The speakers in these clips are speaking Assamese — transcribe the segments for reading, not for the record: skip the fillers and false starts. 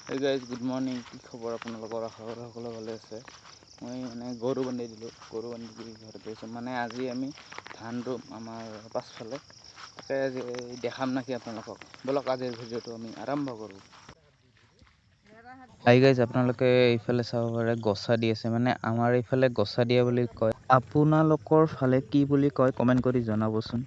Hey guys, good morning. কি খবৰ আপোনালোকৰ? আশা কৰোঁ সকলো ভালে আছে। মই মানে গৰু বান্ধি দিলোঁ। গৰু বান্ধি দি ঘৰত গৈছোঁ। মানে আজি আমি ধান ৰুম আমাৰ পাছফালে। তাকে আজি দেখাম নাকি আপোনালোকক। বলক আজিৰ ভিডিঅ'টো আমি আৰম্ভ কৰোঁ। হাই গাইজ, আপোনালোকে এইফালে চাব পাৰে গছা দি আছে। মানে আমাৰ এইফালে গছা দিয়া বুলি কয়। আপোনালোকৰ ফালে কি বুলি কয় কমেণ্ট কৰি জনাবচোন।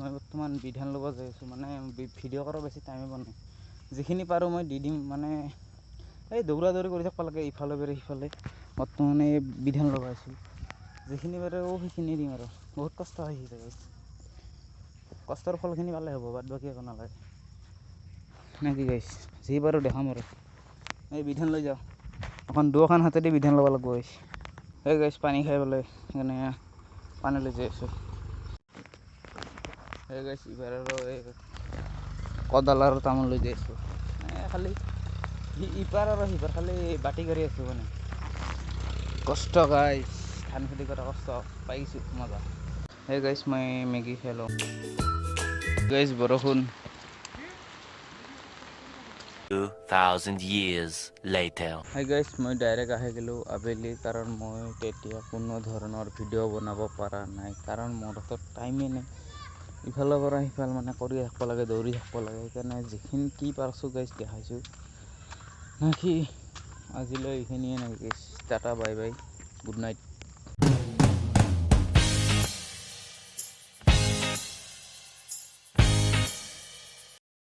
মই বৰ্তমান বিধান ল'ব যাই আছোঁ। মানে ভিডিঅ' কৰাৰ বেছি টাইমে পোৱা নাই। যিখিনি পাৰোঁ মই দি দিম। মানে এই দৌৰা দৌৰি কৰি থাকিব লাগে ইফালে বেৰে সিফালে। বৰ্তমান এই বিধান লগাইছোঁ। যিখিনি পাৰোঁ সেইখিনি দিম আৰু বহুত কষ্ট হৈ থাকে। কষ্টৰ ফলখিনি পালে হ'ব, বাদ বাকী একো নালাগে নে কি গাইছ? যি পাৰোঁ দেখাম আৰু এই বিধান লৈ যাওঁ। এখন দুখন হাতেদি বিধান ল'ব লাগিব গাইছ। এই গাইছ পানী খাই পেলাই সেইকাৰণে পানী লৈ যাই আছোঁ। এই গাইছ ইবাৰ আৰু এই কদাল আৰু তামোল লৈ যাই আছোঁ। খালি ইপাৰ আৰু সিপাৰ খালি বাটি কৰি আছোঁ। মানে কষ্ট গাইছ, ধান খেতি কৰা কষ্ট পাইছোঁ মজা। এই গাইছ মই মেগী খাই লওঁ। গাইছ বৰষুণ 2000 years later. হাই গাইছ, মই ডাইৰেক্ট আহি গ'লোঁ আবেলি। কাৰণ মই তেতিয়া কোনো ধৰণৰ ভিডিঅ' বনাব পৰা নাই, কাৰণ মোৰ হাতত টাইমেই নাই। ইফালৰ পৰা সিফাল মানে কৰি থাকিব লাগে, দৌৰি থাকিব লাগে। সেইকাৰণে যিখিনি কি পাৰিছোঁ গাইছ দেখাইছোঁ নাকি। আজিলৈ এইখিনিয়ে নাকি গাইছ। Tata bye bye, good night.